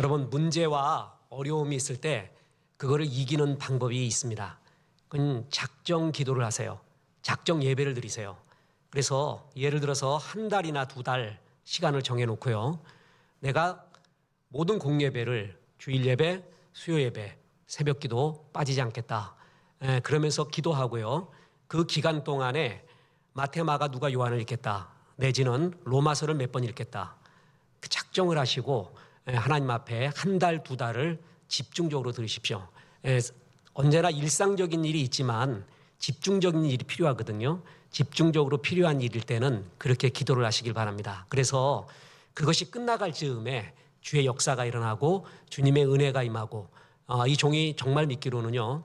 여러분, 문제와 어려움이 있을 때 그거를 이기는 방법이 있습니다. 그건 작정 기도를 하세요. 작정 예배를 드리세요. 그래서 예를 들어서 한 달이나 두 달 시간을 정해놓고요. 내가 모든 공예배를 주일 예배, 수요 예배, 새벽 기도 빠지지 않겠다. 그러면서 기도하고요. 그 기간 동안에 마태, 마가, 누가, 요한을 읽겠다. 내지는 로마서를 몇 번 읽겠다. 그 작정을 하시고 하나님 앞에 한 달, 두 달을 집중적으로 들으십시오. 언제나 일상적인 일이 있지만 집중적인 일이 필요하거든요. 집중적으로 필요한 일일 때는 그렇게 기도를 하시길 바랍니다. 그래서 그것이 끝나갈 즈음에 주의 역사가 일어나고 주님의 은혜가 임하고 이 종이 정말 믿기로는요.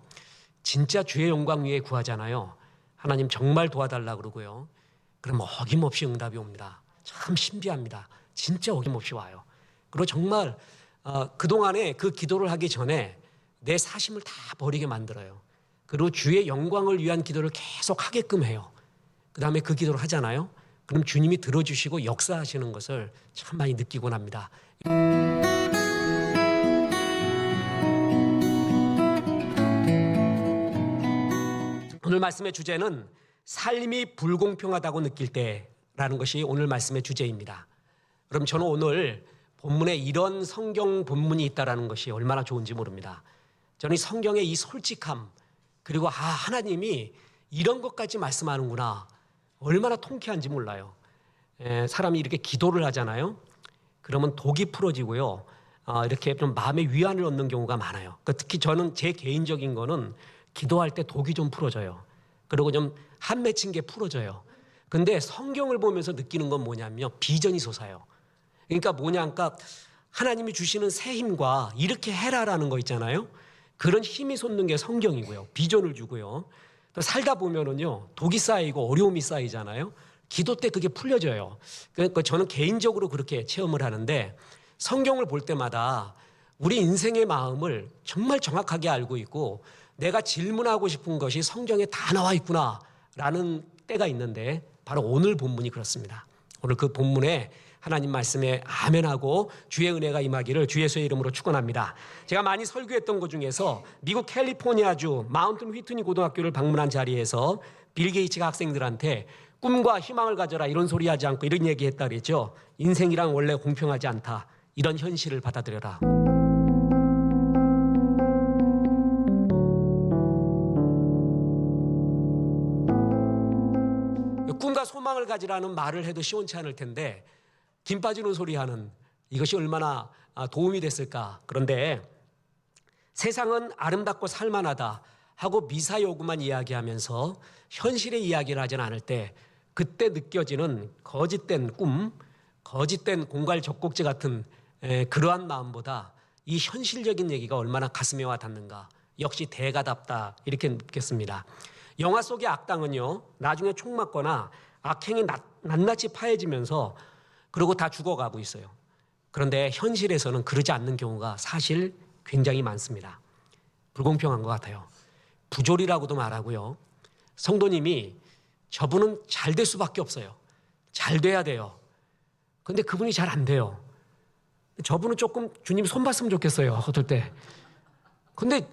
진짜 주의 영광 위에 구하잖아요. 하나님 정말 도와달라 그러고요. 그럼 어김없이 응답이 옵니다. 참 신비합니다. 진짜 어김없이 와요. 그리고 정말 그동안에 그 기도를 하기 전에 내 사심을 다 버리게 만들어요. 그리고 주의 영광을 위한 기도를 계속 하게끔 해요. 그 다음에 그 기도를 하잖아요. 그럼 주님이 들어주시고 역사하시는 것을 참 많이 느끼곤 합니다. 오늘 말씀의 주제는 삶이 불공평하다고 느낄 때라는 것이 오늘 말씀의 주제입니다. 그럼 저는 오늘 본문에 이런 성경 본문이 있다는 것이 얼마나 좋은지 모릅니다. 저는 이 성경의 이 솔직함, 그리고 하나님이 이런 것까지 말씀하는구나, 얼마나 통쾌한지 몰라요. 사람이 이렇게 기도를 하잖아요. 그러면 독이 풀어지고요. 이렇게 좀 마음의 위안을 얻는 경우가 많아요. 특히 저는 제 개인적인 거는 기도할 때 독이 좀 풀어져요. 그리고 좀 한 맺힌 게 풀어져요. 근데 성경을 보면서 느끼는 건 뭐냐면요. 비전이 솟아요. 그러니까 뭐냐니까 하나님이 주시는 새 힘과 이렇게 해라라는 거 있잖아요. 그런 힘이 솟는 게 성경이고요. 비전을 주고요. 또 살다 보면은요. 독이 쌓이고 어려움이 쌓이잖아요. 기도 때 그게 풀려져요. 그러니까 저는 개인적으로 그렇게 체험을 하는데 성경을 볼 때마다 우리 인생의 마음을 정말 정확하게 알고 있고 내가 질문하고 싶은 것이 성경에 다 나와 있구나라는 때가 있는데 바로 오늘 본문이 그렇습니다. 오늘 그 본문에 하나님 말씀에 아멘하고 주의 은혜가 임하기를 주 예수의 이름으로 축원합니다. 제가 많이 설교했던 것 중에서 미국 캘리포니아주 마운튼 휘트니 고등학교를 방문한 자리에서 빌 게이츠가 학생들한테 꿈과 희망을 가져라 이런 소리 하지 않고 이런 얘기했다 그랬죠. 인생이란 원래 공평하지 않다. 이런 현실을 받아들여라. 꿈과 소망을 가지라는 말을 해도 시원치 않을 텐데 김 빠지는 소리 하는 이것이 얼마나 도움이 됐을까. 그런데 세상은 아름답고 살만하다 하고 미사여구만 이야기하면서 현실의 이야기를 하지는 않을 때 그때 느껴지는 거짓된 꿈, 거짓된 공갈 젖꼭지 같은 그러한 마음보다 이 현실적인 얘기가 얼마나 가슴에 와 닿는가. 역시 대가답다 이렇게 느꼈습니다. 영화 속의 악당은요. 나중에 총 맞거나 악행이 낱낱이 파헤지면서 그리고 다 죽어가고 있어요. 그런데 현실에서는 그러지 않는 경우가 사실 굉장히 많습니다. 불공평한 것 같아요. 부조리라고도 말하고요. 성도님이 저분은 잘 될 수밖에 없어요. 잘 돼야 돼요. 그런데 그분이 잘 안 돼요. 저분은 조금 주님 손 봤으면 좋겠어요. 어떨 때. 근데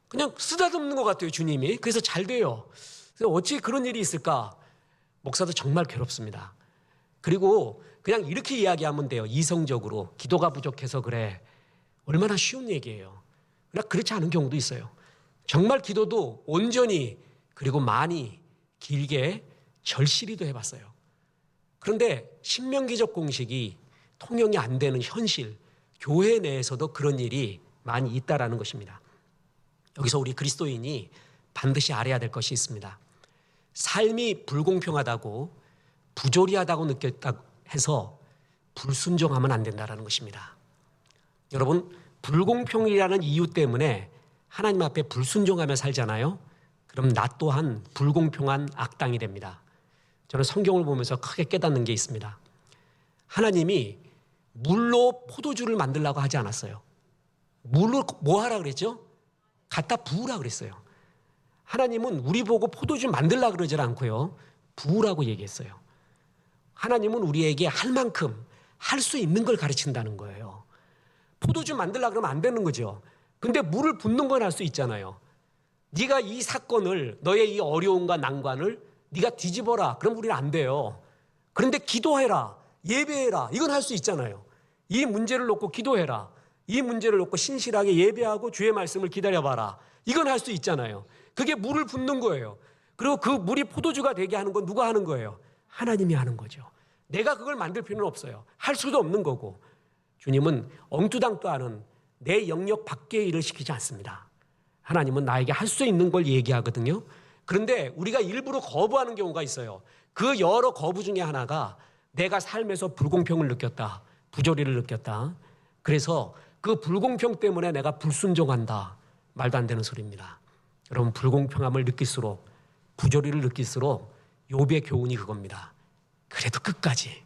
그냥 쓰다듬는 것 같아요. 주님이. 그래서 잘 돼요. 그래서 어찌 그런 일이 있을까? 목사도 정말 괴롭습니다. 그리고 그냥 이렇게 이야기하면 돼요. 이성적으로. 기도가 부족해서 그래. 얼마나 쉬운 얘기예요. 그러나 그렇지 않은 경우도 있어요. 정말 기도도 온전히 그리고 많이 길게 절실히도 해봤어요. 그런데 신명기적 공식이 통용이 안 되는 현실, 교회 내에서도 그런 일이 많이 있다라는 것입니다. 여기서 우리 그리스도인이 반드시 알아야 될 것이 있습니다. 삶이 불공평하다고 부조리하다고 느꼈다고 해서 불순종하면 안 된다는 것입니다. 여러분, 불공평이라는 이유 때문에 하나님 앞에 불순종하며 살잖아요. 그럼 나 또한 불공평한 악당이 됩니다. 저는 성경을 보면서 크게 깨닫는 게 있습니다. 하나님이 물로 포도주를 만들라고 하지 않았어요. 물로 뭐 하라 그랬죠? 갖다 부으라 그랬어요. 하나님은 우리 보고 포도주 만들라 그러지 않고요. 부으라고 얘기했어요. 하나님은 우리에게 할 만큼 할 수 있는 걸 가르친다는 거예요. 포도주 만들려고 그러면 안 되는 거죠. 근데 물을 붓는 건 할 수 있잖아요. 네가 이 사건을, 너의 이 어려움과 난관을 네가 뒤집어라. 그럼 우리는 안 돼요. 그런데 기도해라, 예배해라, 이건 할 수 있잖아요. 이 문제를 놓고 기도해라, 이 문제를 놓고 신실하게 예배하고 주의 말씀을 기다려봐라, 이건 할 수 있잖아요. 그게 물을 붓는 거예요. 그리고 그 물이 포도주가 되게 하는 건 누가 하는 거예요? 하나님이 하는 거죠. 내가 그걸 만들 필요는 없어요. 할 수도 없는 거고. 주님은 엉투당도 않은 내 영역 밖의 일을 시키지 않습니다. 하나님은 나에게 할 수 있는 걸 얘기하거든요. 그런데 우리가 일부러 거부하는 경우가 있어요. 그 여러 거부 중에 하나가 내가 삶에서 불공평을 느꼈다, 부조리를 느꼈다, 그래서 그 불공평 때문에 내가 불순종한다. 말도 안 되는 소리입니다. 여러분, 불공평함을 느낄수록, 부조리를 느낄수록 욥의 교훈이 그겁니다. 그래도 끝까지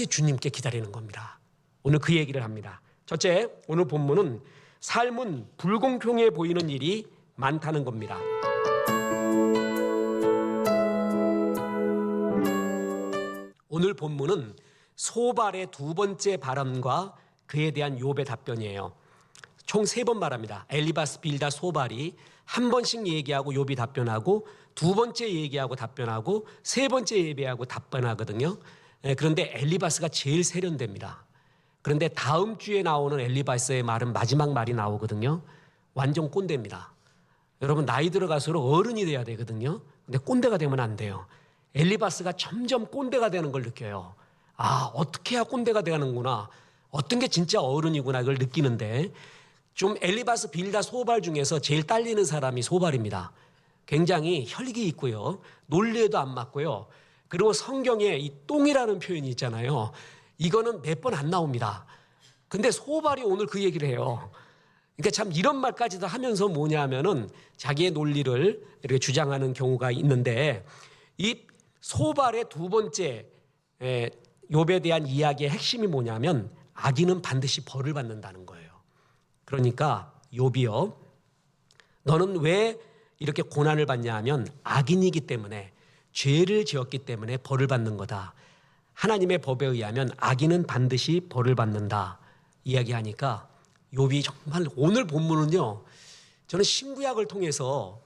주님께 기다리는 겁니다. 오늘 그 얘기를 합니다. 첫째, 오늘 본문은 삶은 불공평해 보이는 일이 많다는 겁니다. 오늘 본문은 소발의 두 번째 발언과 그에 대한 욥의 답변이에요. 총 3번 말합니다. 엘리바스, 빌다, 소발이 한 번씩 얘기하고 욥이 답변하고, 두 번째 얘기하고 답변하고, 세 번째 예배하고 답변하거든요. 그런데 엘리바스가 제일 세련됩니다. 그런데 다음 주에 나오는 엘리바스의 말은 마지막 말이 나오거든요. 완전 꼰대입니다. 여러분, 나이 들어갈수록 어른이 돼야 되거든요. 근데 꼰대가 되면 안 돼요. 엘리바스가 점점 꼰대가 되는 걸 느껴요. 아, 어떻게 해야 꼰대가 되는구나, 어떤 게 진짜 어른이구나, 이걸 느끼는데, 좀 엘리바스, 빌다, 소발 중에서 제일 딸리는 사람이 소발입니다. 굉장히 혈기 있고요, 논리에도 안 맞고요, 그리고 성경에 이 똥이라는 표현이 있잖아요. 이거는 몇 번 안 나옵니다. 근데 소발이 오늘 그 얘기를 해요. 그러니까 참 이런 말까지도 하면서 뭐냐면은 자기의 논리를 이렇게 주장하는 경우가 있는데, 이 소발의 두 번째 욥에 대한 이야기의 핵심이 뭐냐면 악인은 반드시 벌을 받는다는 거예요. 그러니까 욥이요, 너는 왜 이렇게 고난을 받냐 하면 악인이기 때문에, 죄를 지었기 때문에 벌을 받는 거다. 하나님의 법에 의하면 악인은 반드시 벌을 받는다 이야기하니까 욥이 정말, 오늘 본문은요, 저는 신구약을 통해서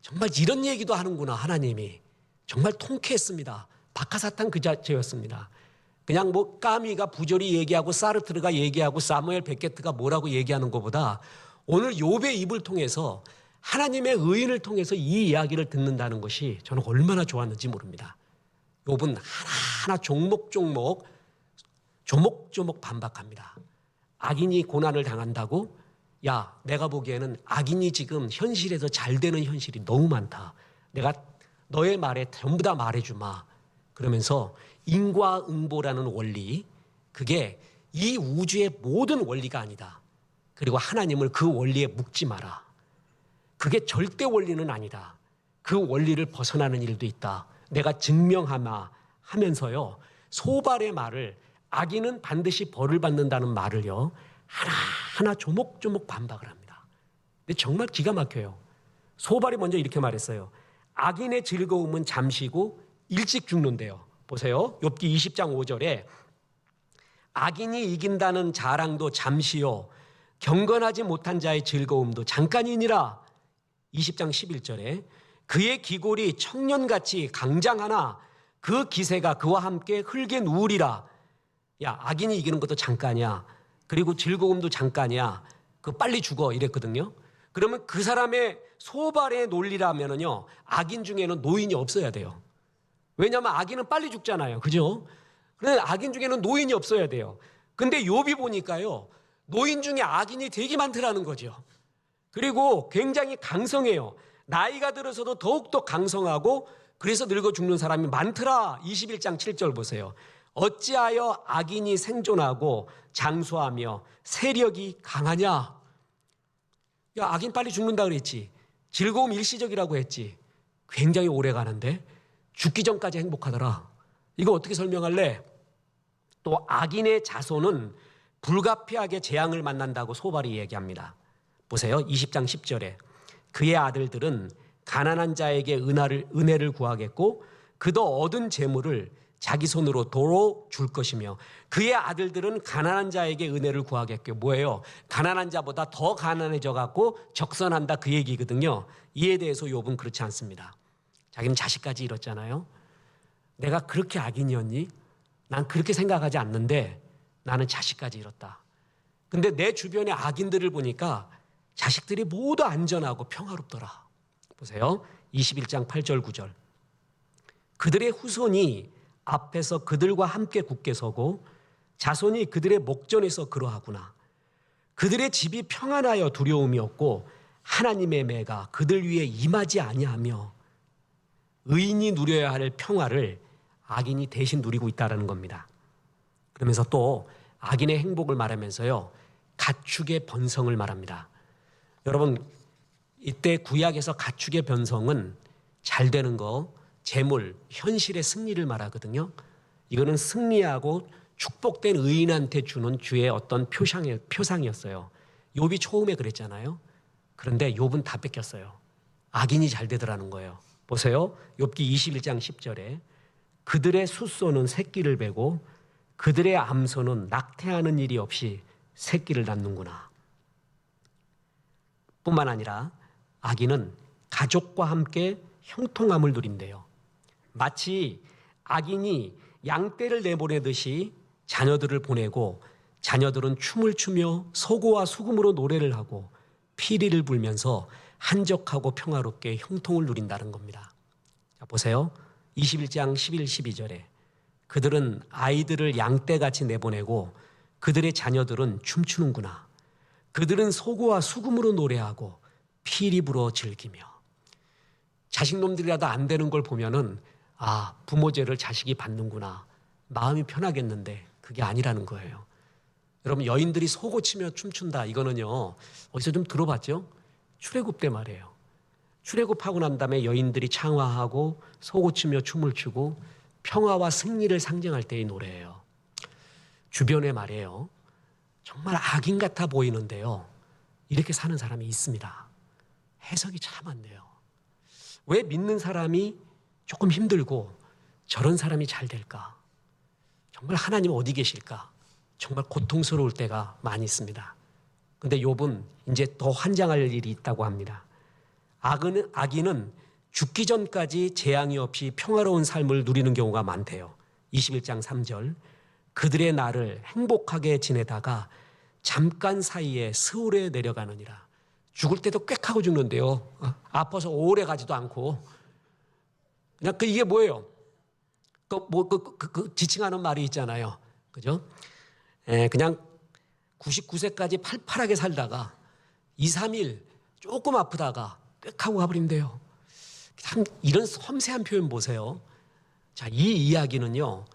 정말 이런 얘기도 하는구나, 하나님이 정말 통쾌했습니다. 박하사탕 그 자체였습니다. 그냥 뭐 까미가 부조리 얘기하고 사르트르가 얘기하고 사무엘 베케트가 뭐라고 얘기하는 것보다 오늘 욥의 입을 통해서, 하나님의 의인을 통해서 이 이야기를 듣는다는 것이 저는 얼마나 좋았는지 모릅니다. 욥은 하나하나 조목조목 반박합니다. 악인이 고난을 당한다고? 야, 내가 보기에는 악인이 지금 현실에서 잘 되는 현실이 너무 많다. 내가 너의 말에 전부 다 말해주마. 그러면서 인과응보라는 원리, 그게 이 우주의 모든 원리가 아니다. 그리고 하나님을 그 원리에 묶지 마라. 그게 절대 원리는 아니다. 그 원리를 벗어나는 일도 있다. 내가 증명하마 하면서요, 소발의 말을, 악인은 반드시 벌을 받는다는 말을요, 하나하나 조목조목 반박을 합니다. 근데 정말 기가 막혀요. 소발이 먼저 이렇게 말했어요. 악인의 즐거움은 잠시고 일찍 죽는데요. 보세요. 욥기 20장 5절에 악인이 이긴다는 자랑도 잠시요, 경건하지 못한 자의 즐거움도 잠깐이니라. 20장 11절에 그의 기골이 청년같이 강장하나 그 기세가 그와 함께 흙에 누우리라. 야, 악인이 이기는 것도 잠깐이야. 그리고 즐거움도 잠깐이야. 그 빨리 죽어 이랬거든요. 그러면 그 사람의 소발의 논리라면은요, 악인 중에는 노인이 없어야 돼요. 왜냐하면 악인은 빨리 죽잖아요. 그죠? 그런데 악인 중에는 노인이 없어야 돼요. 근데 욥이 보니까요, 노인 중에 악인이 되게 많더라는 거죠. 그리고 굉장히 강성해요. 나이가 들어서도 더욱더 강성하고, 그래서 늙어 죽는 사람이 많더라. 21장 7절 보세요. 어찌하여 악인이 생존하고 장수하며 세력이 강하냐. 야, 악인 빨리 죽는다 그랬지. 즐거움 일시적이라고 했지. 굉장히 오래 가는데 죽기 전까지 행복하더라. 이거 어떻게 설명할래? 또 악인의 자손은 불가피하게 재앙을 만난다고 소발이 얘기합니다. 보세요. 20장 10절에 그의 아들들은 가난한 자에게 은혜를 구하겠고 그도 얻은 재물을 자기 손으로 도로 줄 것이며 그의 아들들은 가난한 자에게 은혜를 구하겠고 뭐예요? 가난한 자보다 더 가난해져 갖고 적선한다 그 얘기거든요. 이에 대해서 욥은 그렇지 않습니다. 자기는 자식까지 잃었잖아요. 내가 그렇게 악인이었니? 난 그렇게 생각하지 않는데 나는 자식까지 잃었다. 근데 내 주변의 악인들을 보니까 자식들이 모두 안전하고 평화롭더라. 보세요. 21장 8절 9절. 그들의 후손이 앞에서 그들과 함께 굳게 서고 자손이 그들의 목전에서 그러하구나. 그들의 집이 평안하여 두려움이 없고 하나님의 매가 그들 위에 임하지 아니하며 의인이 누려야 할 평화를 악인이 대신 누리고 있다는 겁니다. 그러면서 또 악인의 행복을 말하면서요. 가축의 번성을 말합니다. 여러분 이때 구약에서 가축의 번성은 잘 되는 거, 재물, 현실의 승리를 말하거든요. 이거는 승리하고 축복된 의인한테 주는 주의 어떤 표상이었어요. 욥이 처음에 그랬잖아요. 그런데 욥은 다 뺏겼어요. 악인이 잘 되더라는 거예요. 보세요. 욥기 21장 10절에 그들의 숫소는 새끼를 베고 그들의 암소는 낙태하는 일이 없이 새끼를 낳는구나. 뿐만 아니라 악인은 가족과 함께 형통함을 누린대요. 마치 악인이 양떼를 내보내듯이 자녀들을 보내고 자녀들은 춤을 추며 소고와 수금으로 노래를 하고 피리를 불면서 한적하고 평화롭게 형통을 누린다는 겁니다. 자, 보세요. 21장 11, 12절에 그들은 아이들을 양떼같이 내보내고 그들의 자녀들은 춤추는구나. 그들은 소고와 수금으로 노래하고 피리 불어 즐기며. 자식놈들이라도 안 되는 걸 보면은 아, 부모 죄를 자식이 받는구나. 마음이 편하겠는데 그게 아니라는 거예요. 여러분 여인들이 소고 치며 춤춘다. 이거는요. 어디서 좀 들어봤죠? 출애굽 때 말이에요. 출애굽하고 난 다음에 여인들이 창화하고 소고 치며 춤을 추고 평화와 승리를 상징할 때의 노래예요. 주변에 말이에요. 정말 악인 같아 보이는데요. 이렇게 사는 사람이 있습니다. 해석이 참 안 돼요. 왜 믿는 사람이 조금 힘들고 저런 사람이 잘 될까? 정말 하나님 어디 계실까? 정말 고통스러울 때가 많이 있습니다. 그런데 욥은 이제 더 환장할 일이 있다고 합니다. 악인은 죽기 전까지 재앙이 없이 평화로운 삶을 누리는 경우가 많대요. 21장 3절 그들의 날을 행복하게 지내다가 잠깐 사이에 스올에 내려가느니라. 죽을 때도 꽥 하고 죽는데요. 아파서 오래 가지도 않고 그냥 이게 뭐예요? 지칭하는 말이 있잖아요. 그죠? 그냥 99세까지 팔팔하게 살다가 2, 3일 조금 아프다가 꽥 하고 가버린대요. 참 이런 섬세한 표현 보세요. 자, 이 이야기는요.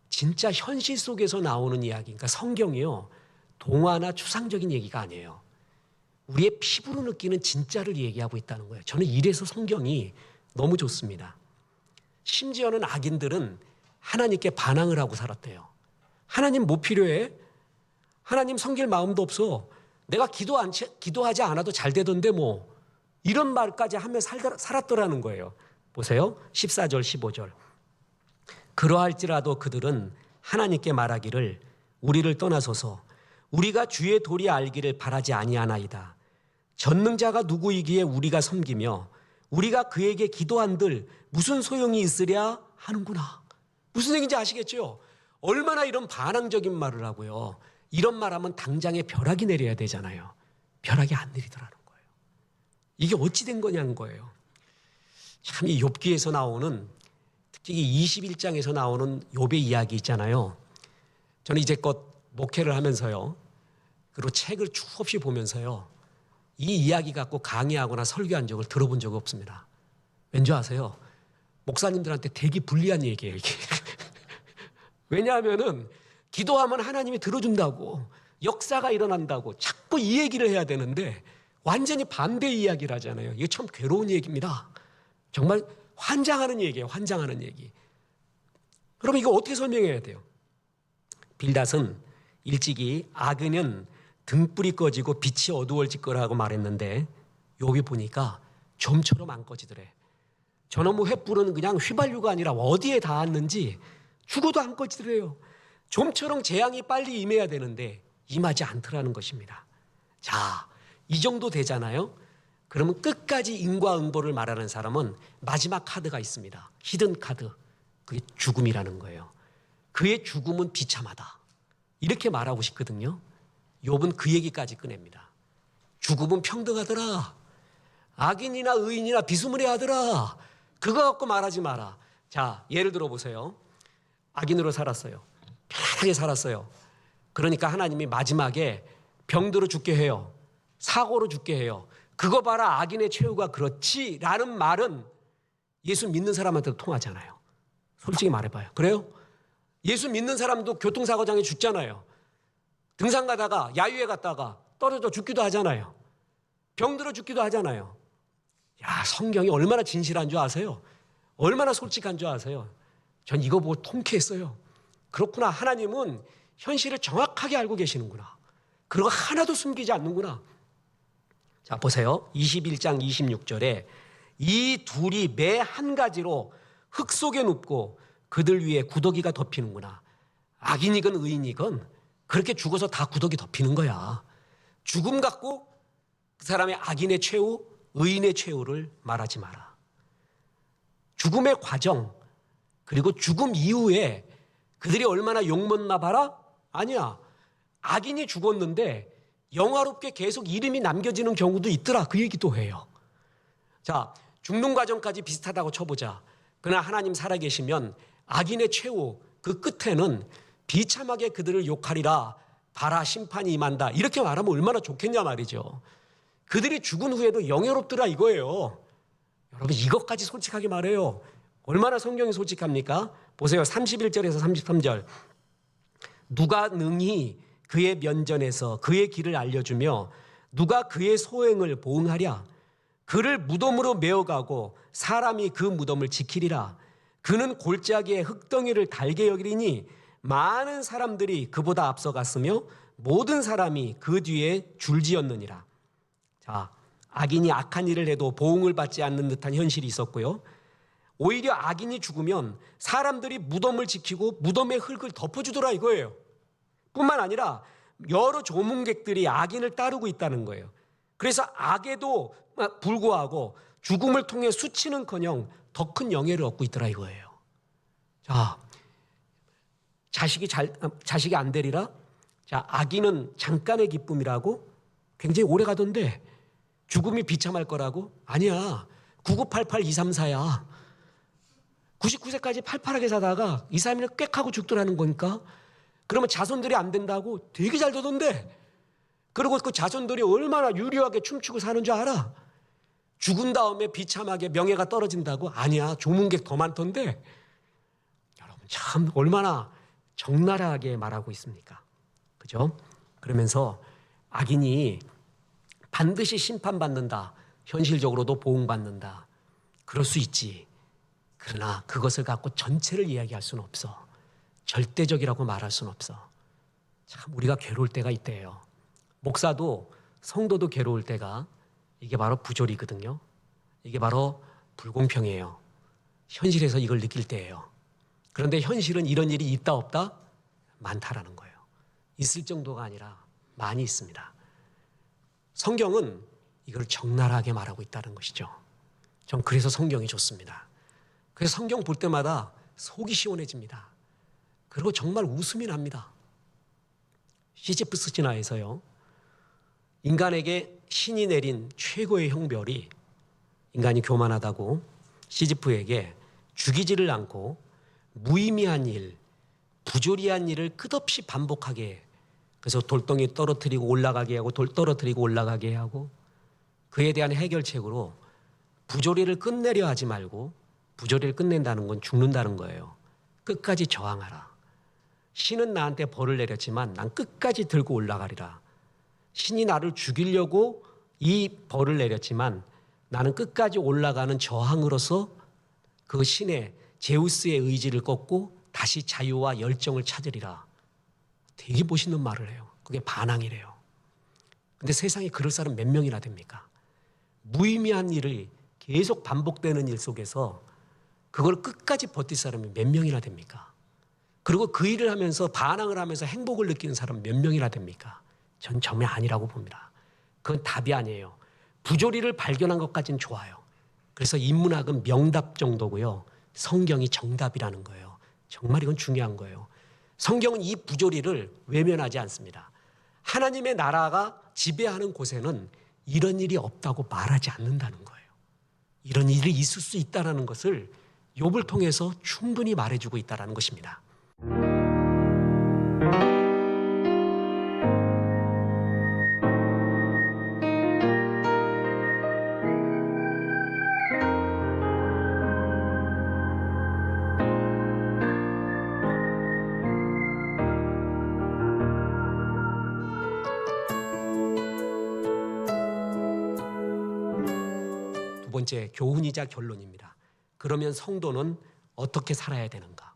진짜 현실 속에서 나오는 이야기. 그러니까 성경이요. 동화나 추상적인 얘기가 아니에요. 우리의 피부로 느끼는 진짜를 얘기하고 있다는 거예요. 저는 이래서 성경이 너무 좋습니다. 심지어는 악인들은 하나님께 반항을 하고 살았대요. 하나님 뭐 필요해? 하나님 섬길 마음도 없어. 내가 기도하지 않아도 잘 되던데 뭐. 이런 말까지 하며 살았더라는 거예요. 보세요. 14절 15절. 그러할지라도 그들은 하나님께 말하기를 우리를 떠나소서 우리가 주의 도리 알기를 바라지 아니하나이다. 전능자가 누구이기에 우리가 섬기며 우리가 그에게 기도한들 무슨 소용이 있으랴 하는구나. 무슨 얘기인지 아시겠죠? 얼마나 이런 반항적인 말을 하고요. 이런 말하면 당장에 벼락이 내려야 되잖아요. 벼락이 안 내리더라는 거예요. 이게 어찌 된 거냐는 거예요. 참 이 욥기에서 나오는 특히 21장에서 나오는 욥의 이야기 있잖아요. 저는 이제껏 목회를 하면서요. 그리고 책을 수없이 보면서요. 이 이야기 갖고 강의하거나 설교한 적을 들어본 적이 없습니다. 왠지 아세요? 목사님들한테 되게 불리한 얘기예요. 이게. 왜냐하면은 기도하면 하나님이 들어준다고 역사가 일어난다고 자꾸 이 얘기를 해야 되는데 완전히 반대의 이야기를 하잖아요. 이게 참 괴로운 얘기입니다. 정말 환장하는 얘기예요. 환장하는 얘기. 그럼 이거 어떻게 설명해야 돼요? 빌닷은 일찍이 악인은 등불이 꺼지고 빛이 어두워질 거라고 말했는데 여기 보니까 점처럼 안 꺼지더래. 저놈의 횃불은 그냥 휘발유가 아니라 어디에 닿았는지 죽어도 안 꺼지더래요. 좀처럼 재앙이 빨리 임해야 되는데 임하지 않더라는 것입니다. 자, 이 정도 되잖아요. 그러면 끝까지 인과응보를 말하는 사람은 마지막 카드가 있습니다. 히든 카드. 그게 죽음이라는 거예요. 그의 죽음은 비참하다. 이렇게 말하고 싶거든요. 욥은 그 얘기까지 꺼냅니다. 죽음은 평등하더라. 악인이나 의인이나 비스무리하더라. 그거 갖고 말하지 마라. 자, 예를 들어 보세요. 악인으로 살았어요. 편하게 살았어요. 그러니까 하나님이 마지막에 병들어 죽게 해요. 사고로 죽게 해요. 그거 봐라, 악인의 최후가 그렇지라는 말은 예수 믿는 사람한테도 통하잖아요. 솔직히 말해봐요. 그래요? 예수 믿는 사람도 교통사고장에 죽잖아요. 등산 가다가 야유회 갔다가 떨어져 죽기도 하잖아요. 병들어 죽기도 하잖아요. 야, 성경이 얼마나 진실한 줄 아세요? 얼마나 솔직한 줄 아세요? 전 이거 보고 통쾌했어요. 그렇구나. 하나님은 현실을 정확하게 알고 계시는구나. 그리고 하나도 숨기지 않는구나. 자, 보세요. 21장 26절에 이 둘이 매 한 가지로 흙 속에 눕고 그들 위에 구더기가 덮이는구나. 악인이건 의인이건 그렇게 죽어서 다 구더기 덮이는 거야. 죽음 갖고 그 사람의 악인의 최후, 의인의 최후를 말하지 마라. 죽음의 과정, 그리고 죽음 이후에 그들이 얼마나 욕먹나 봐라? 아니야. 악인이 죽었는데 영화롭게 계속 이름이 남겨지는 경우도 있더라. 그 얘기도 해요. 자, 죽는 과정까지 비슷하다고 쳐보자. 그러나 하나님 살아계시면 악인의 최후, 그 끝에는 비참하게 그들을 욕하리라. 봐라, 심판이 임한다. 이렇게 말하면 얼마나 좋겠냐 말이죠. 그들이 죽은 후에도 영예롭더라 이거예요. 여러분, 이것까지 솔직하게 말해요. 얼마나 성경이 솔직합니까? 보세요. 31절에서 33절. 누가 능히 그의 면전에서 그의 길을 알려주며 누가 그의 소행을 보응하랴. 그를 무덤으로 메어가고 사람이 그 무덤을 지키리라. 그는 골짜기에 흙덩이를 달게 여기리니 많은 사람들이 그보다 앞서갔으며 모든 사람이 그 뒤에 줄지었느니라. 자, 악인이 악한 일을 해도 보응을 받지 않는 듯한 현실이 있었고요. 오히려 악인이 죽으면 사람들이 무덤을 지키고 무덤의 흙을 덮어주더라 이거예요. 뿐만 아니라 여러 조문객들이 악인을 따르고 있다는 거예요. 그래서 악에도 불구하고 죽음을 통해 수치는커녕 더 큰 영예를 얻고 있더라 이거예요. 자, 자식이 안 되리라? 자, 악인은 잠깐의 기쁨이라고 굉장히 오래 가던데 죽음이 비참할 거라고? 아니야. 9988-234야. 99세까지 팔팔하게 사다가 2, 3일 꽥 하고 죽더라는 거니까. 그러면 자손들이 안 된다고 되게 잘 되던데. 그리고 그 자손들이 얼마나 유려하게 춤추고 사는 줄 알아? 죽은 다음에 비참하게 명예가 떨어진다고? 아니야. 조문객 더 많던데. 여러분, 참 얼마나 적나라하게 말하고 있습니까? 그죠? 그러면서 악인이 반드시 심판받는다. 현실적으로도 보응받는다. 그럴 수 있지. 그러나 그것을 갖고 전체를 이야기할 수는 없어. 절대적이라고 말할 수는 없어. 참 우리가 괴로울 때가 있대요. 목사도 성도도 괴로울 때가 이게 바로 부조리거든요. 이게 바로 불공평이에요. 현실에서 이걸 느낄 때예요. 그런데 현실은 이런 일이 있다 없다? 많다라는 거예요. 있을 정도가 아니라 많이 있습니다. 성경은 이걸 적나라하게 말하고 있다는 것이죠. 전 그래서 성경이 좋습니다. 그래서 성경 볼 때마다 속이 시원해집니다. 그리고 정말 웃음이 납니다. 시지프스 진화에서요. 인간에게 신이 내린 최고의 형벌이 인간이 교만하다고 시지프에게 죽이지를 않고 무의미한 일, 부조리한 일을 끝없이 반복하게 해. 그래서 돌덩이 떨어뜨리고 올라가게 하고 돌 떨어뜨리고 올라가게 하고 그에 대한 해결책으로 부조리를 끝내려 하지 말고 부조리를 끝낸다는 건 죽는다는 거예요. 끝까지 저항하라. 신은 나한테 벌을 내렸지만 난 끝까지 들고 올라가리라. 신이 나를 죽이려고 이 벌을 내렸지만 나는 끝까지 올라가는 저항으로서 그 신의 제우스의 의지를 꺾고 다시 자유와 열정을 찾으리라. 되게 멋있는 말을 해요. 그게 반항이래요. 근데 세상에 그럴 사람 몇 명이나 됩니까? 무의미한 일을 계속 반복되는 일 속에서 그걸 끝까지 버틸 사람이 몇 명이나 됩니까? 그리고 그 일을 하면서 반항을 하면서 행복을 느끼는 사람 몇 명이나 됩니까? 전 정말 아니라고 봅니다. 그건 답이 아니에요. 부조리를 발견한 것까지는 좋아요. 그래서 인문학은 명답 정도고요. 성경이 정답이라는 거예요. 정말 이건 중요한 거예요. 성경은 이 부조리를 외면하지 않습니다. 하나님의 나라가 지배하는 곳에는 이런 일이 없다고 말하지 않는다는 거예요. 이런 일이 있을 수 있다는 것을 욥을 통해서 충분히 말해주고 있다는 것입니다. 두 번째, 교훈이자 결론입니다. 그러면 성도는 어떻게 살아야 되는가?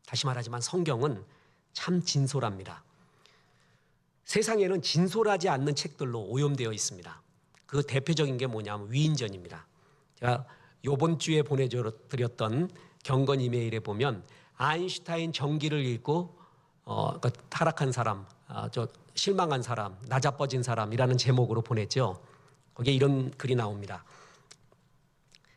다시 말하지만 성경은 참 진솔합니다. 세상에는 진솔하지 않는 책들로 오염되어 있습니다. 그 대표적인 게 뭐냐면 위인전입니다. 제가 이번 주에 보내드렸던 경건 이메일에 보면 아인슈타인 전기를 읽고 타락한 사람, 실망한 사람, 나자빠진 사람이라는 제목으로 보냈죠. 거기에 이런 글이 나옵니다.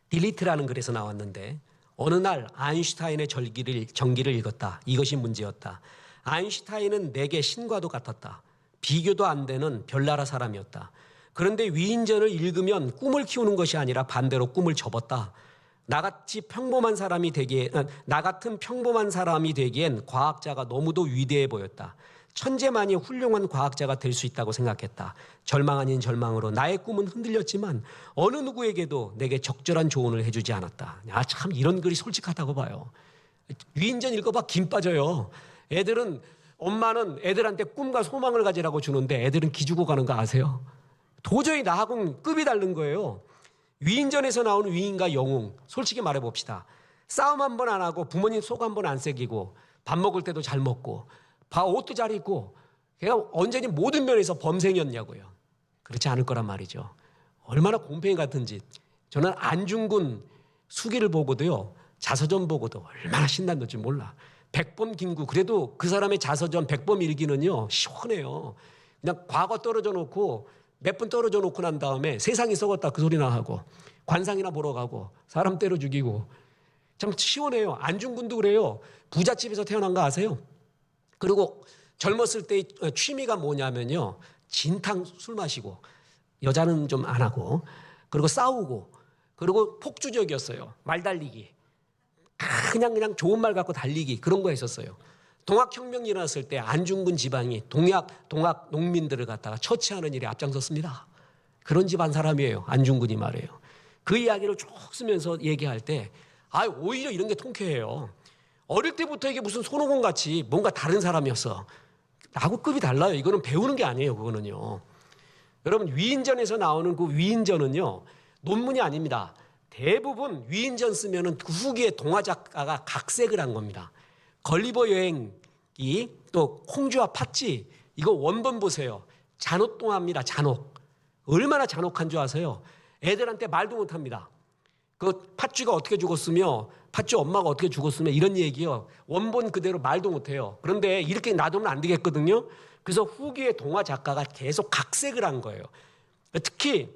딜리트라는 글에서 나왔는데 어느 날 아인슈타인의 전기를 읽었다. 이것이 문제였다. 아인슈타인은 내게 신과도 같았다. 비교도 안 되는 별나라 사람이었다. 그런데 위인전을 읽으면 꿈을 키우는 것이 아니라 반대로 꿈을 접었다. 나 같은 평범한 사람이 되기엔 과학자가 너무도 위대해 보였다. 천재만이 훌륭한 과학자가 될 수 있다고 생각했다. 절망 아닌 절망으로 나의 꿈은 흔들렸지만 어느 누구에게도 내게 적절한 조언을 해주지 않았다. 참 이런 글이 솔직하다고 봐요. 위인전 읽어봐 김 빠져요. 엄마는 애들한테 꿈과 소망을 가지라고 주는데 애들은 기죽어 가는 거 아세요? 도저히 나하고는 급이 다른 거예요. 위인전에서 나오는 위인과 영웅, 솔직히 말해봅시다. 싸움 한 번 안 하고 부모님 속 한 번 안 새기고 밥 먹을 때도 잘 먹고 옷도 잘 입고 걔가 언제니 모든 면에서 범생이었냐고요. 그렇지 않을 거란 말이죠. 얼마나 곰팡이 같은 짓. 저는 안중근 수기를 보고도요, 자서전 보고도 얼마나 신났는지 몰라. 백범 김구, 그래도 그 사람의 자서전 백범 일기는요 시원해요. 그냥 과거 떨어져 놓고 몇 분 떨어져 놓고 난 다음에 세상이 썩었다 그 소리나 하고 관상이나 보러 가고 사람 때려 죽이고 참 시원해요. 안중근도 그래요. 부잣집에서 태어난 거 아세요? 그리고 젊었을 때 취미가 뭐냐면요, 진탕 술 마시고 여자는 좀 안 하고 그리고 싸우고 그리고 폭주적이었어요. 말 달리기, 그냥 좋은 말 갖고 달리기 그런 거 했었어요. 동학혁명이 일어났을 때 안중근 지방이 동학 농민들을 갖다가 처치하는 일에 앞장섰습니다. 그런 집안 사람이에요. 안중근이 말이에요. 그 이야기를 쭉 쓰면서 얘기할 때 오히려 이런 게 통쾌해요. 어릴 때부터 이게 무슨 손오공 같이 뭔가 다른 사람이었어. 나하고 급이 달라요. 이거는 배우는 게 아니에요. 그거는요. 여러분 위인전에서 나오는 그 위인전은요 논문이 아닙니다. 대부분 위인전 쓰면은 그 후기에 동화 작가가 각색을 한 겁니다. 걸리버 여행이 또 홍주와 팥쥐 이거 원본 보세요. 잔혹동화입니다. 잔혹. 얼마나 잔혹한 줄 아세요? 애들한테 말도 못합니다. 그 팥쥐가 어떻게 죽었으며 팥쥐 엄마가 어떻게 죽었으며 이런 얘기요. 원본 그대로 말도 못해요. 그런데 이렇게 놔두면 안 되겠거든요. 그래서 후기의 동화 작가가 계속 각색을 한 거예요. 특히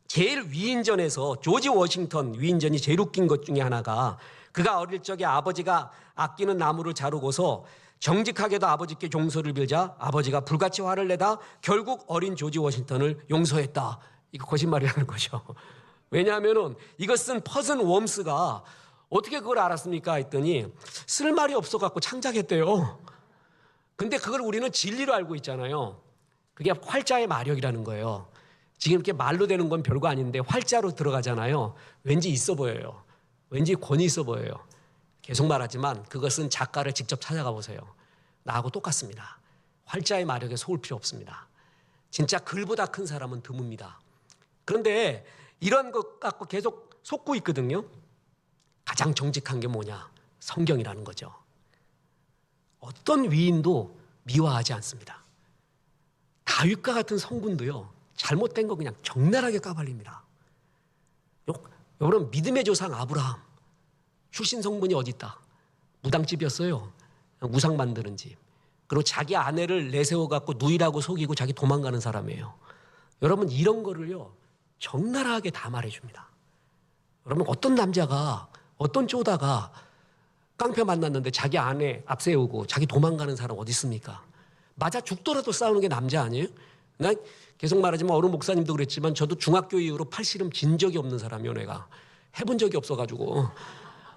제일 위인전에서 조지 워싱턴 위인전이 제일 웃긴 것 중에 하나가 그가 어릴 적에 아버지가 아끼는 나무를 자르고서 정직하게도 아버지께 용서를 빌자 아버지가 불같이 화를 내다 결국 어린 조지 워싱턴을 용서했다. 이거 거짓말이라는 거죠. 왜냐하면 이거 쓴 퍼슨 웜스가 어떻게 그걸 알았습니까? 했더니 쓸 말이 없어갖고 창작했대요. 근데 그걸 우리는 진리로 알고 있잖아요. 그게 활자의 마력이라는 거예요. 지금 이렇게 말로 되는 건 별거 아닌데 활자로 들어가잖아요. 왠지 있어 보여요. 왠지 권위 있어 보여요. 계속 말하지만 그것은 작가를 직접 찾아가 보세요. 나하고 똑같습니다. 활자의 마력에 속을 필요 없습니다. 진짜 글보다 큰 사람은 드뭅니다. 그런데 이런 것 갖고 계속 속고 있거든요. 가장 정직한 게 뭐냐? 성경이라는 거죠. 어떤 위인도 미화하지 않습니다. 다윗과 같은 성군도요. 잘못된 거 그냥 적나라하게 까발립니다. 여러분 믿음의 조상 아브라함 출신 성분이 어디 있다? 무당집이었어요. 우상 만드는 집. 그리고 자기 아내를 내세워갖고 누이라고 속이고 자기 도망가는 사람이에요. 여러분 이런 거를요 적나라하게 다 말해줍니다. 여러분 어떤 남자가 어떤 쪼다가 깡패 만났는데 자기 아내 앞세우고 자기 도망가는 사람 어디 있습니까? 맞아 죽더라도 싸우는 게 남자 아니에요? 난 계속 말하지만 어느 목사님도 그랬지만 저도 중학교 이후로 팔씨름 진 적이 없는 사람이요. 내가 해본 적이 없어가지고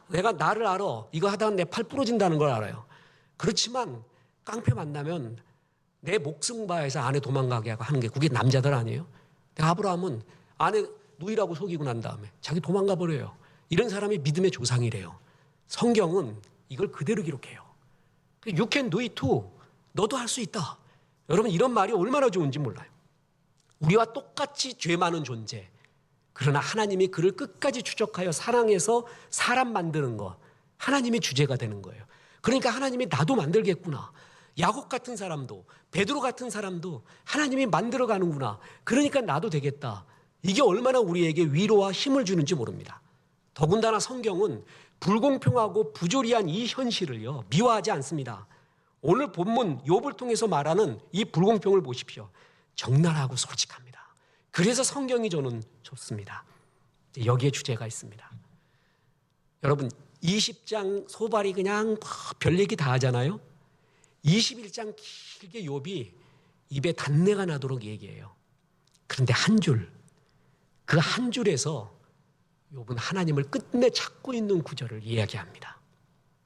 내가 나를 알아. 이거 하다가 내 팔 부러진다는 걸 알아요. 그렇지만 깡패 만나면 내 목숨 바해서 아내 도망가게 하고 하는 게 그게 남자들 아니에요? 근데 아브라함은 아내 누이라고 속이고 난 다음에 자기 도망가 버려요. 이런 사람이 믿음의 조상이래요. 성경은 이걸 그대로 기록해요. You can do it too. 너도 할 수 있다. 여러분 이런 말이 얼마나 좋은지 몰라요. 우리와 똑같이 죄 많은 존재. 그러나 하나님이 그를 끝까지 추적하여 사랑해서 사람 만드는 것. 하나님의 주제가 되는 거예요. 그러니까 하나님이 나도 만들겠구나. 야곱 같은 사람도 베드로 같은 사람도 하나님이 만들어 가는구나. 그러니까 나도 되겠다. 이게 얼마나 우리에게 위로와 힘을 주는지 모릅니다. 더군다나 성경은 불공평하고 부조리한 이 현실을요 미화하지 않습니다. 오늘 본문 욥을 통해서 말하는 이 불공평을 보십시오. 적나라하고 솔직합니다. 그래서 성경이 저는 좋습니다. 여기에 주제가 있습니다. 여러분 20장 소발이 그냥 별 얘기 다 하잖아요. 21장 길게 욥이 입에 단내가 나도록 얘기해요. 그런데 한 줄, 그 한 줄에서 욥은 하나님을 끝내 찾고 있는 구절을 이야기합니다.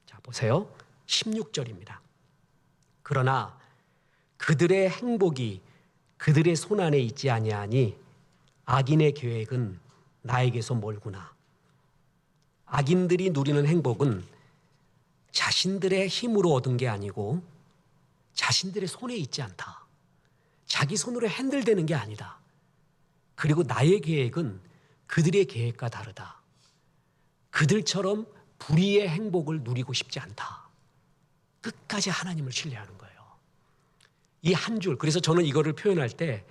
자, 보세요. 16절입니다. 그러나 그들의 행복이 그들의 손안에 있지 아니하니 악인의 계획은 나에게서 멀구나. 악인들이 누리는 행복은 자신들의 힘으로 얻은 게 아니고 자신들의 손에 있지 않다. 자기 손으로 핸들되는 게 아니다. 그리고 나의 계획은 그들의 계획과 다르다. 그들처럼 불의의 행복을 누리고 싶지 않다. 끝까지 하나님을 신뢰하는 거예요. 이 한 줄, 그래서 저는 이거를 표현할 때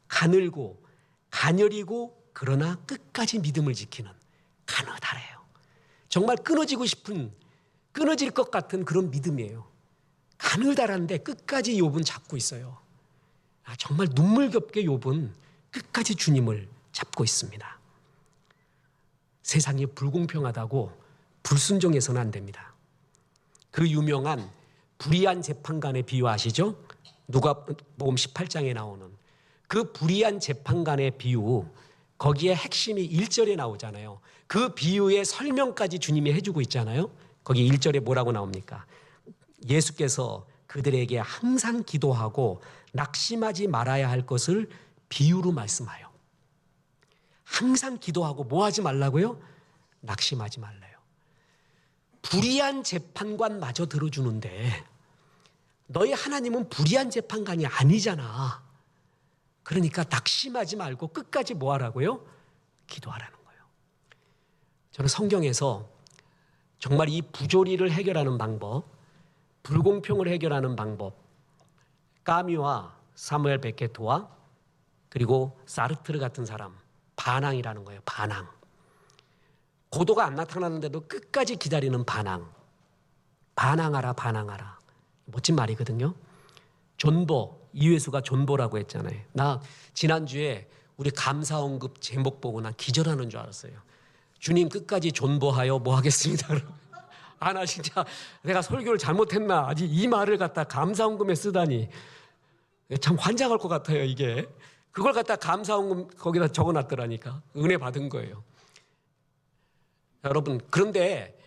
가늘고 가녀리고 그러나 끝까지 믿음을 지키는 가느다래요. 정말 끊어지고 싶은, 끊어질 것 같은 그런 믿음이에요. 가느다란데 끝까지 욥은 잡고 있어요. 정말 눈물겹게 욥은 끝까지 주님을 잡고 있습니다. 세상이 불공평하다고 불순종해서는 안 됩니다. 그 유명한 불의한 재판관의 비유 아시죠? 누가복음 18장에 나오는 그 불의한 재판관의 비유, 거기에 핵심이 1절에 나오잖아요. 그 비유의 설명까지 주님이 해주고 있잖아요. 거기 1절에 뭐라고 나옵니까? 예수께서 그들에게 항상 기도하고 낙심하지 말아야 할 것을 비유로 말씀하여. 항상 기도하고 뭐 하지 말라고요? 낙심하지 말래요. 불의한 재판관마저 들어주는데 너희 하나님은 불의한 재판관이 아니잖아. 그러니까 낙심하지 말고 끝까지 뭐 하라고요? 기도하라는 거예요. 저는 성경에서 정말 이 부조리를 해결하는 방법, 불공평을 해결하는 방법, 까미와 사무엘 베케트와 그리고 사르트르 같은 사람, 반항이라는 거예요. 반항. 고도가 안 나타나는데도 끝까지 기다리는 반항. 반항하라, 반항하라. 멋진 말이거든요. 존보, 이회수가 존보라고 했잖아요. 나 지난주에 우리 감사원급 제목 보고 난 기절하는 줄 알았어요. 주님 끝까지 존보하여 뭐 하겠습니다. 나 진짜 내가 설교를 잘못했나. 아직 이 말을 갖다 감사원금에 쓰다니. 참 환장할 것 같아요, 이게. 그걸 갖다 감사원금 거기다 적어놨더라니까. 은혜 받은 거예요. 여러분, 그런데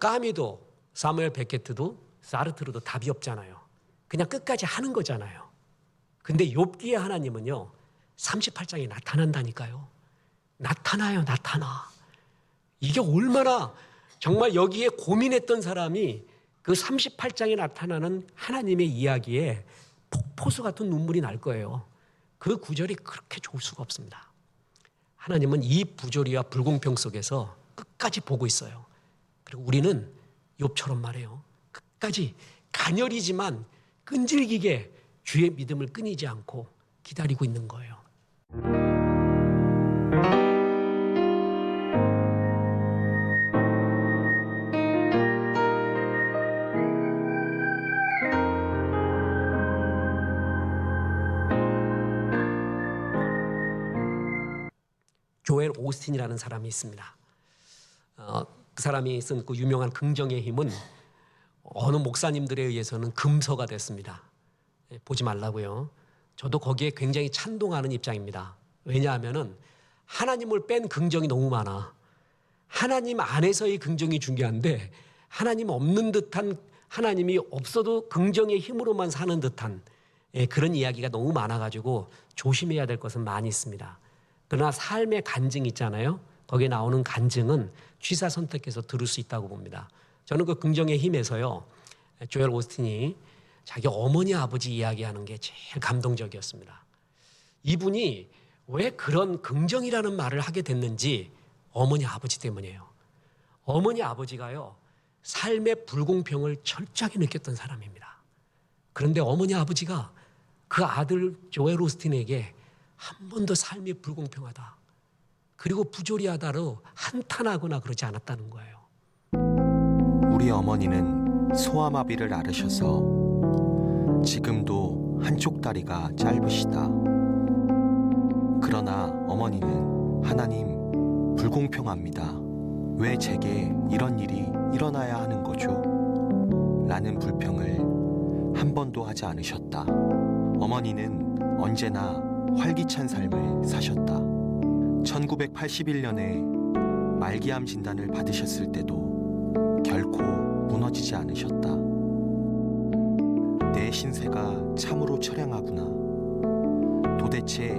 까미도 사무엘 베케트도 사르트르도 답이 없잖아요. 그냥 끝까지 하는 거잖아요. 근데 욥기의 하나님은요 38장에 나타난다니까요. 나타나요. 나타나. 이게 얼마나 정말 여기에 고민했던 사람이 그 38장에 나타나는 하나님의 이야기에 폭포수 같은 눈물이 날 거예요. 그 구절이 그렇게 좋을 수가 없습니다. 하나님은 이 부조리와 불공평 속에서 끝까지 보고 있어요. 그리고 우리는 욥처럼 말해요. 끝까지 가녀리지만 끈질기게 주의 믿음을 끊이지 않고 기다리고 있는 거예요. 조엘 오스틴이라는 사람이 있습니다. 그 사람이 쓴 그 유명한 긍정의 힘은 어느 목사님들에 의해서는 금서가 됐습니다. 보지 말라고요. 저도 거기에 굉장히 찬동하는 입장입니다. 왜냐하면은 하나님을 뺀 긍정이 너무 많아. 하나님 안에서의 긍정이 중요한데 하나님 없는 듯한, 하나님이 없어도 긍정의 힘으로만 사는 듯한 그런 이야기가 너무 많아가지고 조심해야 될 것은 많이 있습니다. 그러나 삶의 간증 있잖아요. 거기에 나오는 간증은 취사 선택해서 들을 수 있다고 봅니다. 저는 그 긍정의 힘에서요, 조엘 오스틴이 자기 어머니 아버지 이야기하는 게 제일 감동적이었습니다. 이분이 왜 그런 긍정이라는 말을 하게 됐는지 어머니 아버지 때문이에요. 어머니 아버지가요, 삶의 불공평을 철저하게 느꼈던 사람입니다. 그런데 어머니 아버지가 그 아들 조엘 오스틴에게 한 번도 삶이 불공평하다, 그리고 부조리하다로 한탄하거나 그러지 않았다는 거예요. 우리 어머니는 소아마비를 앓으셔서 지금도 한쪽 다리가 짧으시다. 그러나 어머니는 하나님, 불공평합니다. 왜 제게 이런 일이 일어나야 하는 거죠? 라는 불평을 한 번도 하지 않으셨다. 어머니는 언제나 활기찬 삶을 사셨다. 1981년에 말기암 진단을 받으셨을 때도 결코 무너지지 않으셨다. 내 신세가 참으로 처량하구나. 도대체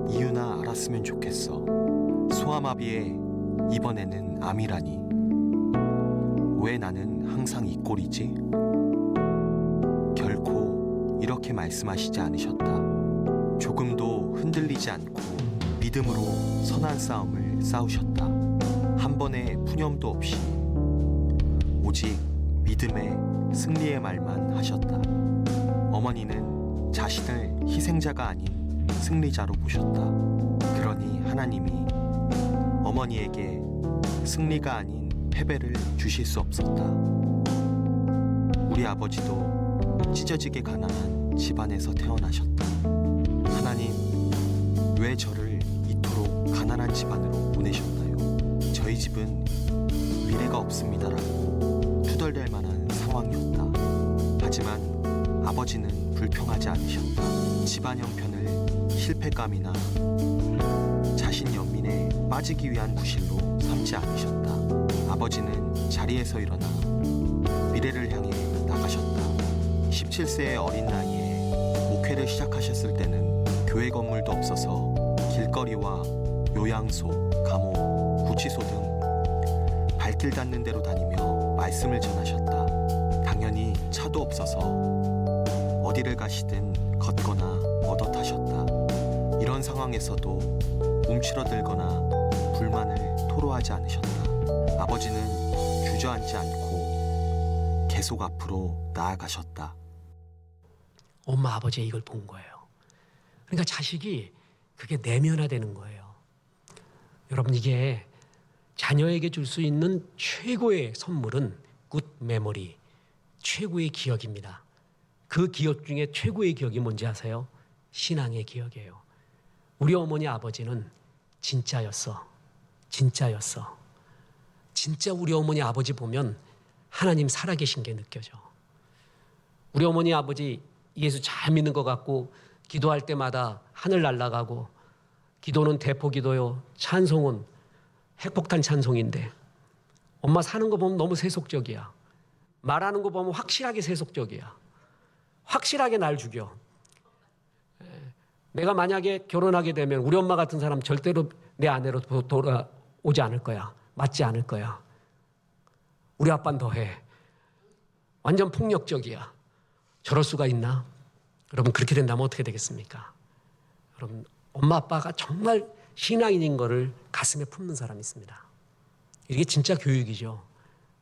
이유나 알았으면 좋겠어. 소아마비에 이번에는 암이라니. 왜 나는 항상 이 꼴이지? 결코 이렇게 말씀하시지 않으셨다. 조금도 흔들리지 않고 믿음으로 선한 싸움을 싸우셨다. 한 번의 푸념도 없이 오직 믿음의 승리의 말만 하셨다. 어머니는 자신을 희생자가 아닌 승리자로 보셨다. 그러니 하나님이 어머니에게 승리가 아닌 패배를 주실 수 없었다. 우리 아버지도 찢어지게 가난한 집안에서 태어나셨다. 하나님, 왜 저를 이토록 가난한 집안으로 보내셨나요? 저희 집은 미래가 없습니다라고 투덜댈 만한 상황이었다. 하지만 아버지는 불평하지 않으셨다. 집안 형편을 실패감이나 자신 연민에 빠지기 위한 구실로 삼지 않으셨다. 아버지는 자리에서 일어나 미래를 향해 나가셨다. 17세의 어린 나이에 목회를 시작하셨을 때는 교회 건물도 없어서 길거리와 요양소, 감옥, 구치소 등 발길 닿는 데로 다니며 말씀을 전하셨다. 당연히 차도 없어서 어디를 가시든 걷거나 얻어 타셨다. 이런 상황에서도 움츠러들거나 불만을 토로하지 않으셨다. 아버지는 주저앉지 않고 계속 앞으로 나아가셨다. 엄마 아버지가 이걸 본 거예요. 그러니까 자식이 그게 내면화되는 거예요. 여러분, 이게 자녀에게 줄 수 있는 최고의 선물은 굿 메모리, 최고의 기억입니다. 그 기억 중에 최고의 기억이 뭔지 아세요? 신앙의 기억이에요. 우리 어머니 아버지는 진짜였어. 진짜였어. 진짜 우리 어머니 아버지 보면 하나님 살아계신 게 느껴져. 우리 어머니 아버지 예수 잘 믿는 것 같고 기도할 때마다 하늘 날아가고, 기도는 대포 기도요, 찬송은 핵폭탄 찬송인데 엄마 사는 거 보면 너무 세속적이야. 말하는 거 보면 확실하게 세속적이야. 확실하게 날 죽여. 내가 만약에 결혼하게 되면 우리 엄마 같은 사람 절대로 내 아내로 돌아오지 않을 거야. 맞지 않을 거야. 우리 아빠는 더해. 완전 폭력적이야. 저럴 수가 있나? 여러분, 그렇게 된다면 어떻게 되겠습니까? 여러분, 엄마 아빠가 정말 신앙인인 거를 가슴에 품는 사람이 있습니다. 이게 진짜 교육이죠.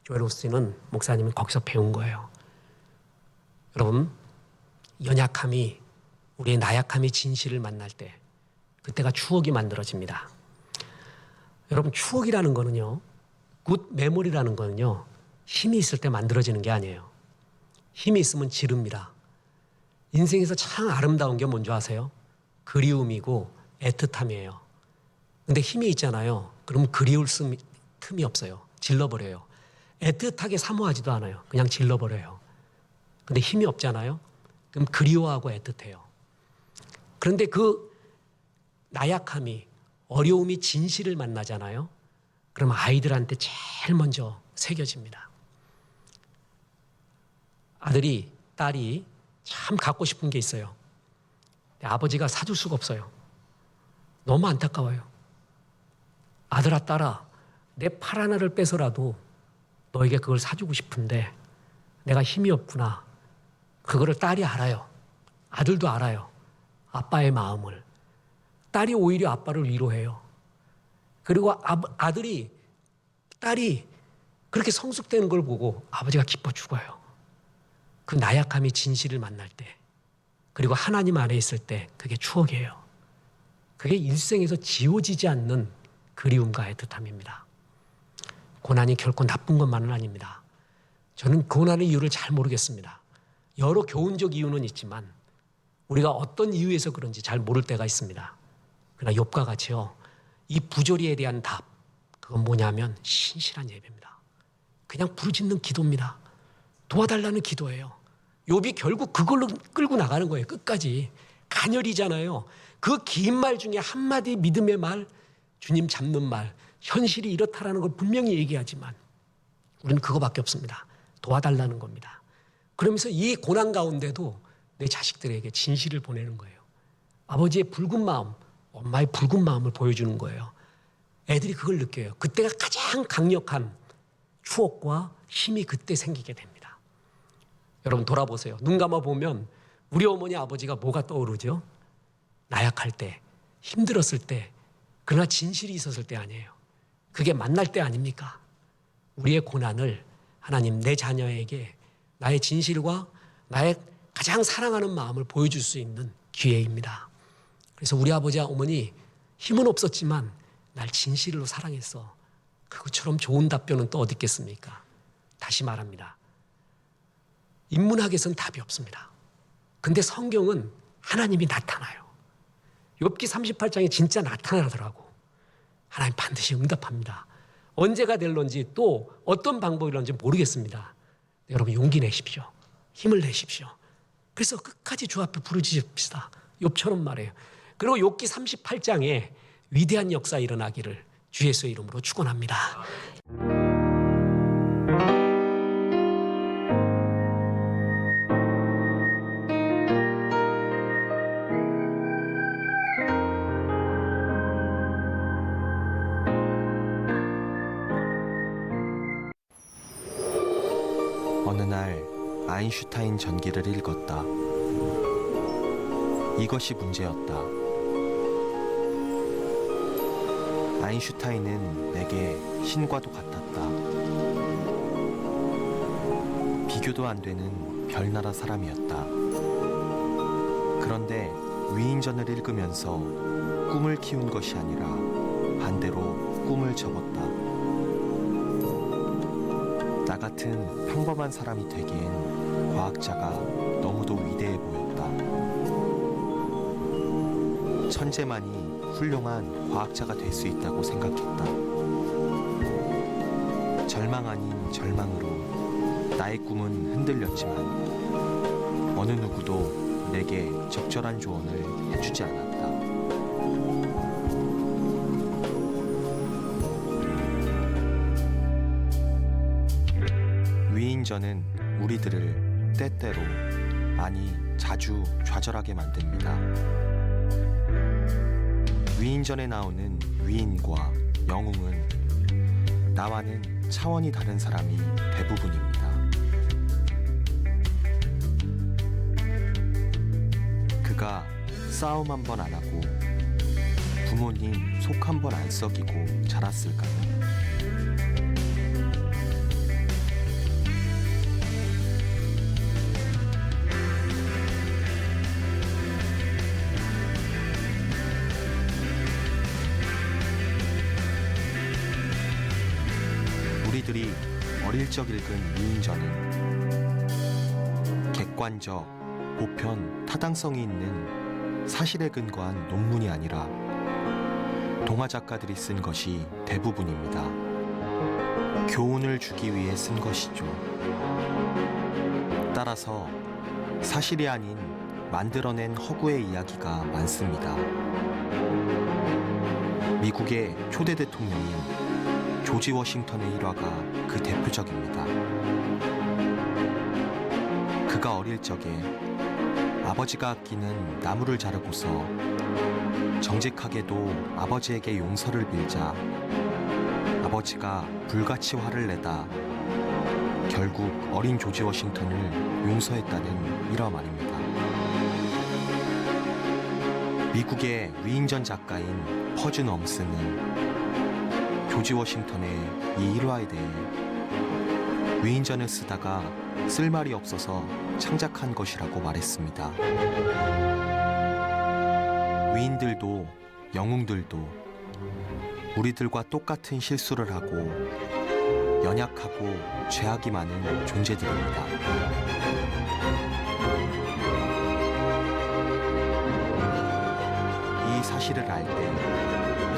조엘 오스틴은 목사님은 거기서 배운 거예요. 여러분, 연약함이, 우리의 나약함이 진실을 만날 때 그때가 추억이 만들어집니다. 여러분, 추억이라는 거는요, 굿 메모리라는 거는요, 힘이 있을 때 만들어지는 게 아니에요. 힘이 있으면 지릅니다. 인생에서 참 아름다운 게 뭔지 아세요? 그리움이고 애틋함이에요. 근데 힘이 있잖아요. 그럼 그리울 틈이 없어요. 질러버려요. 애틋하게 사모하지도 않아요. 그냥 질러버려요. 근데 힘이 없잖아요. 그럼 그리워하고 애틋해요. 그런데 그 나약함이, 어려움이 진실을 만나잖아요. 그럼 아이들한테 제일 먼저 새겨집니다. 아들이, 딸이 참 갖고 싶은 게 있어요. 아버지가 사줄 수가 없어요. 너무 안타까워요. 아들아, 딸아, 내 팔 하나를 빼서라도 너에게 그걸 사주고 싶은데 내가 힘이 없구나. 그거를 딸이 알아요. 아들도 알아요. 아빠의 마음을. 딸이 오히려 아빠를 위로해요. 그리고 딸이 그렇게 성숙되는 걸 보고 아버지가 기뻐 죽어요. 그 나약함이 진실을 만날 때, 그리고 하나님 안에 있을 때 그게 추억이에요. 그게 일생에서 지워지지 않는 그리움과 애틋함입니다. 고난이 결코 나쁜 것만은 아닙니다. 저는 고난의 이유를 잘 모르겠습니다. 여러 교훈적 이유는 있지만 우리가 어떤 이유에서 그런지 잘 모를 때가 있습니다. 그러나 욥과 같이요, 이 부조리에 대한 답, 그건 뭐냐면 신실한 예배입니다. 그냥 부르짖는 기도입니다. 도와달라는 기도예요. 욥이 결국 그걸로 끌고 나가는 거예요. 끝까지. 간열이잖아요. 그 긴 말 중에 한마디 믿음의 말, 주님 잡는 말, 현실이 이렇다라는 걸 분명히 얘기하지만 우리는 그거밖에 없습니다. 도와달라는 겁니다. 그러면서 이 고난 가운데도 내 자식들에게 진실을 보내는 거예요. 아버지의 붉은 마음, 엄마의 붉은 마음을 보여주는 거예요. 애들이 그걸 느껴요. 그때가 가장 강력한 추억과 힘이 그때 생기게 됩니다. 여러분 돌아보세요. 눈 감아 보면 우리 어머니 아버지가 뭐가 떠오르죠? 나약할 때, 힘들었을 때, 그러나 진실이 있었을 때 아니에요. 그게 만날 때 아닙니까? 우리의 고난을 하나님, 내 자녀에게 나의 진실과 나의 가장 사랑하는 마음을 보여줄 수 있는 기회입니다. 그래서 우리 아버지와 어머니 힘은 없었지만 날 진실로 사랑했어. 그것처럼 좋은 답변은 또 어디 있겠습니까? 다시 말합니다. 인문학에서는 답이 없습니다. 근데 성경은 하나님이 나타나요. 욥기 38장에 진짜 나타나더라고. 하나님 반드시 응답합니다. 언제가 될런지 또 어떤 방법이런지 모르겠습니다. 여러분 용기 내십시오. 힘을 내십시오. 그래서 끝까지 주 앞에 부르짖읍시다. 욥처럼 말해요. 그리고 욥기 38장에 위대한 역사 일어나기를 주 예수의 이름으로 축원합니다. 어느 날 아인슈타인 전기를 읽었다. 이것이 문제였다. 아인슈타인은 내게 신과도 같았다. 비교도 안 되는 별나라 사람이었다. 그런데 위인전을 읽으면서 꿈을 키운 것이 아니라 반대로 꿈을 접었다. 나 같은 평범한 사람이 되기엔 과학자가 너무도 위대해 보였다. 천재만이 훌륭한 과학자가 될 수 있다고 생각했다. 절망 아닌 절망으로 나의 꿈은 흔들렸지만 어느 누구도 내게 적절한 조언을 해주지 않았다. 위인전은 우리들을 때때로, 아니 자주 좌절하게 만듭니다. 위인전에 나오는 위인과 영웅은 나와는 차원이 다른 사람이 대부분입니다. 그가 싸움 한 번 안 하고 부모님 속 한 번 안 썩이고 자랐을까요? 우리들이 어릴 적 읽은 위인전은 객관적, 보편, 타당성이 있는 사실에 근거한 논문이 아니라 동화 작가들이 쓴 것이 대부분입니다. 교훈을 주기 위해 쓴 것이죠. 따라서 사실이 아닌 만들어낸 허구의 이야기가 많습니다. 미국의 초대 대통령인 조지 워싱턴의 일화가 그 대표적입니다. 그가 어릴 적에 아버지가 아끼는 나무를 자르고서 정직하게도 아버지에게 용서를 빌자 아버지가 불같이 화를 내다 결국 어린 조지 워싱턴을 용서했다는 일화만입니다. 미국의 위인전 작가인 퍼즈 넘스는 조지 워싱턴의 이 일화에 대해 위인전을 쓰다가 쓸말이 없어서 창작한 것이라고 말했습니다. 위인들도 영웅들도 우리들과 똑같은 실수를 하고 연약하고 죄악이 많은 존재들입니다. 이 사실을 알 때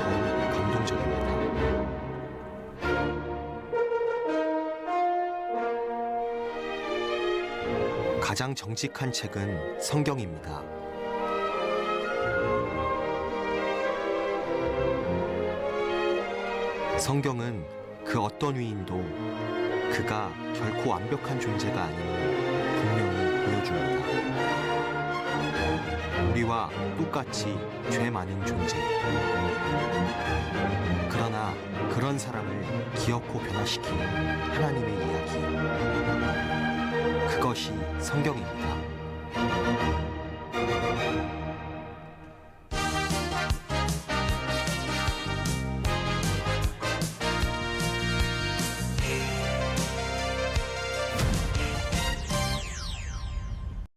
더욱 감동적입니다. 가장 정직한 책은 성경입니다. 성경은 그 어떤 위인도 그가 결코 완벽한 존재가 아님을 분명히 보여줍니다. 우리와 똑같이 죄 많은 존재. 그러나 그런 사람을 기어코 변화시키는 하나님의 이야기. 그것이 성경입니다.